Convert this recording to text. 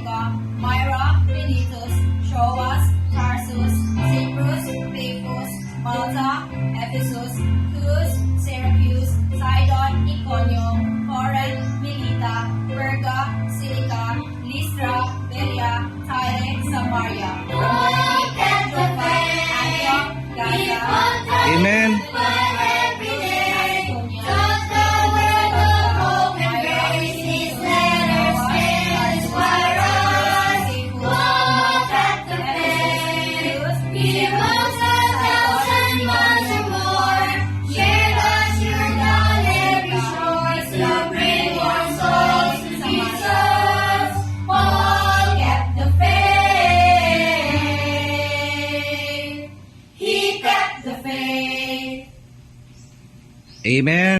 Thessalonica, Myra, Miletus, Troas, Tarsus, Cyprus, Paphos, Malta, Ephesus, Cus, Syracuse, Sidon, Iconium, Corinth, Melita, Perga, Silica, Lystra, Berea, Tyre, Samaria, Antioch, Gaza, Amen. Amen.